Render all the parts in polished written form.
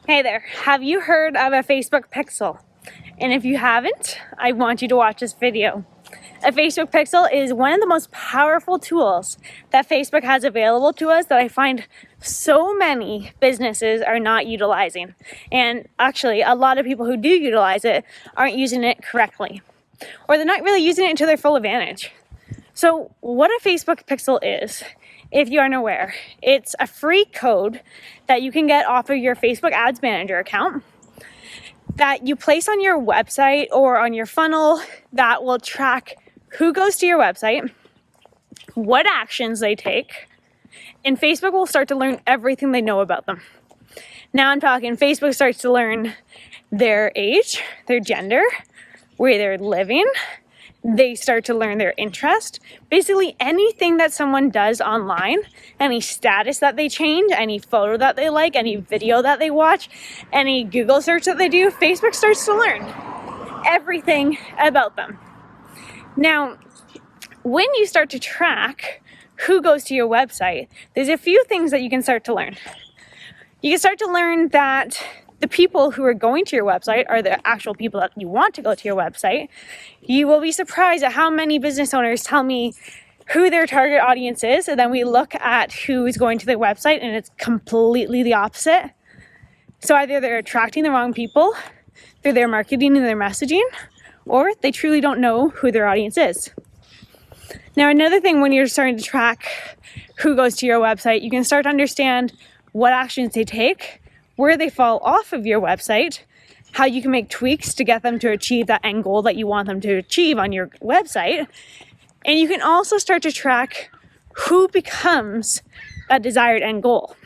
Hey there, have you heard of a Facebook Pixel? And if you haven't, I want you to watch this video. A Facebook Pixel is one of the most powerful tools that Facebook has available to us that I find so many businesses are not utilizing. And actually, a lot of people who do utilize it aren't using it correctly, or they're not really using it to their full advantage. So what a Facebook Pixel is, if you aren't aware, it's a free code that you can get off of your Facebook Ads Manager account that you place on your website or on your funnel that will track who goes to your website, what actions they take, and Facebook will start to learn everything they know about them. Now I'm talking Facebook starts to learn their age, their gender, where they're living. They start to learn their interest. Basically anything that someone does online, any status that they change, any photo that they like, any video that they watch, any Google search that they do, Facebook starts to learn everything about them. Now, when you start to track who goes to your website, there's a few things that you can start to learn. You can start to learn that the people who are going to your website are the actual people that you want to go to your website. You will be surprised at how many business owners tell me who their target audience is, and then we look at who is going to their website and it's completely the opposite. So either they're attracting the wrong people through their marketing and their messaging, or they truly don't know who their audience is. Now, another thing when you're starting to track who goes to your website, you can start to understand what actions they take, where they fall off of your website, how you can make tweaks to get them to achieve that end goal that you want them to achieve on your website. And you can also start to track who becomes that desired end goal.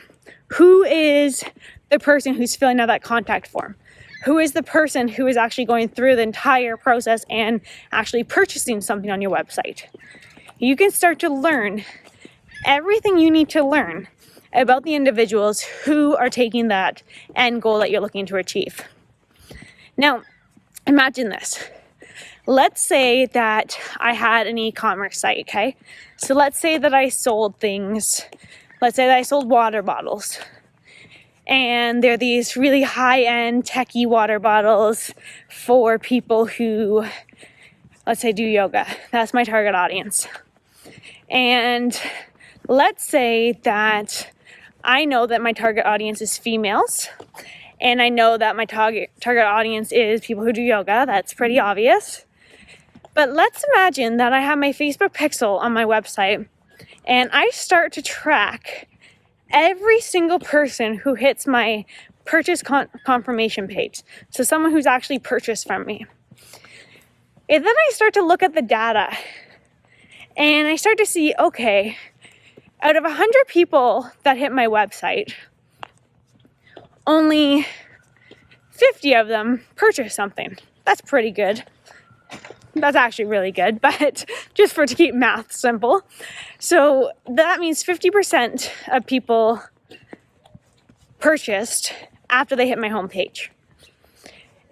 Who is the person who's filling out that contact form? Who is the person who is actually going through the entire process and actually purchasing something on your website? You can start to learn everything you need to learn about the individuals who are taking that end goal that you're looking to achieve. Now, imagine this. Let's say that I had an e-commerce site, okay? So let's say that I sold things. Let's say that I sold water bottles. And they're these really high-end techie water bottles for people who, let's say, do yoga. That's my target audience. And let's say that I know that my target audience is females, and I know that my target audience is people who do yoga. That's pretty obvious. But let's imagine that I have my Facebook Pixel on my website, and I start to track every single person who hits my purchase confirmation page. So someone who's actually purchased from me. And then I start to look at the data, and I start to see, okay, out of 100 people that hit my website, only 50 of them purchased something. That's pretty good. That's actually really good, but just to keep math simple. So that means 50% of people purchased after they hit my homepage.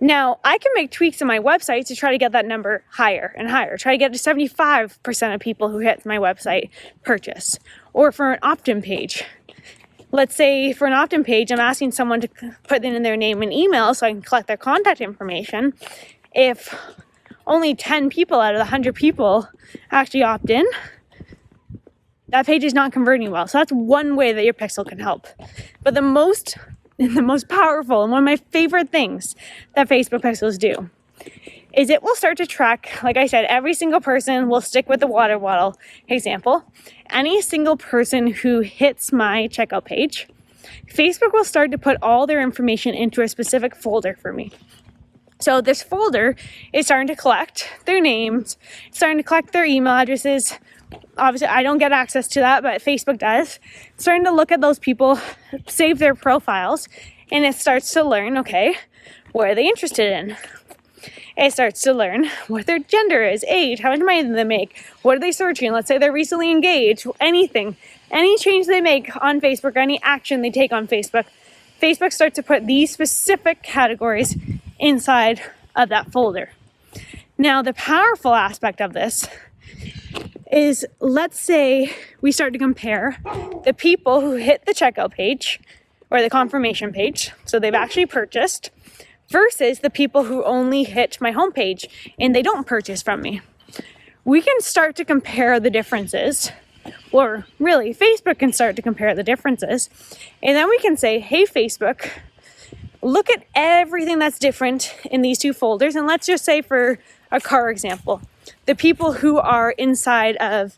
Now, I can make tweaks on my website to try to get that number higher and higher. Try to get to 75% of people who hit my website purchase. Or for an opt-in page. Let's say for an opt-in page, I'm asking someone to put in their name and email so I can collect their contact information. If only 10 people out of the 100 people actually opt in, that page is not converting well. So that's one way that your pixel can help. But the most powerful and one of my favorite things that Facebook Pixels do is it will start to track, like I said, every single person. Will stick with the water bottle example. Any single person who hits my checkout page, Facebook will start to put all their information into a specific folder for me. So this folder is starting to collect their names, starting to collect their email addresses. Obviously, I don't get access to that, but Facebook does. It's starting to look at those people, save their profiles, and it starts to learn, okay, what are they interested in? It starts to learn what their gender is, age, how much money do they make, what are they searching? Let's say they're recently engaged, anything. Any change they make on Facebook, or any action they take on Facebook, Facebook starts to put these specific categories inside of that folder. Now, the powerful aspect of this is, let's say we start to compare the people who hit the checkout page or the confirmation page, so they've actually purchased, versus the people who only hit my homepage and they don't purchase from me. We can start to compare the differences, or really Facebook can start to compare the differences, and then we can say, hey Facebook, look at everything that's different in these two folders. And let's just say, for a car example, the people who are inside of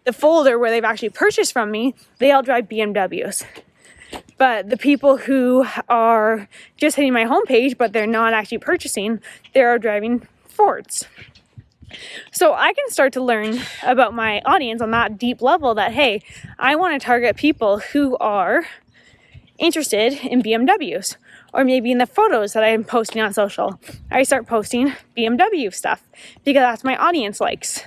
the folder where they've actually purchased from me, they all drive BMWs. But the people who are just hitting my homepage, but they're not actually purchasing, they're driving Fords. So I can start to learn about my audience on that deep level that, hey, I want to target people who are interested in BMWs. Or maybe in the photos that I'm posting on social, I start posting BMW stuff because that's my audience likes.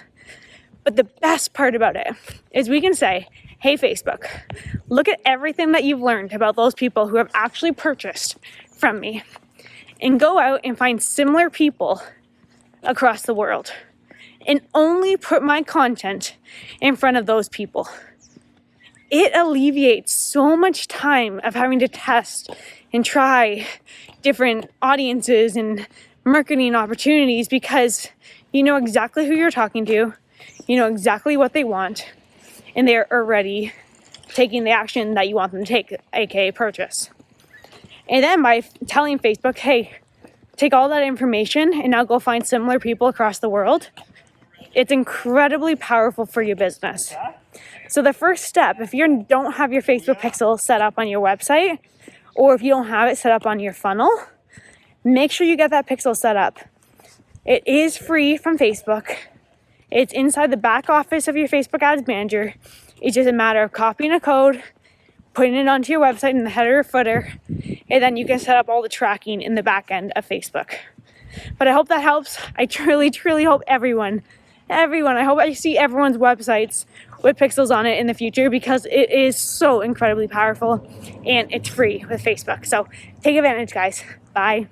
But the best part about it is we can say, hey Facebook, look at everything that you've learned about those people who have actually purchased from me, and go out and find similar people across the world and only put my content in front of those people. It alleviates so much time of having to test and try different audiences and marketing opportunities, because you know exactly who you're talking to, you know exactly what they want, and they're already taking the action that you want them to take, aka purchase. And then by telling Facebook, hey, take all that information and now go find similar people across the world, it's incredibly powerful for your business. So the first step, if you don't have your Facebook pixel set up on your website, or if you don't have it set up on your funnel, make sure you get that pixel set up. It is free from Facebook. It's inside the back office of your Facebook Ads Manager. It's just a matter of copying a code, putting it onto your website in the header or footer, and then you can set up all the tracking in the back end of Facebook. But I hope that helps. I truly, truly hope everyone, I hope I see everyone's websites with pixels on it in the future, because it is so incredibly powerful and it's free with Facebook. So take advantage, guys. Bye.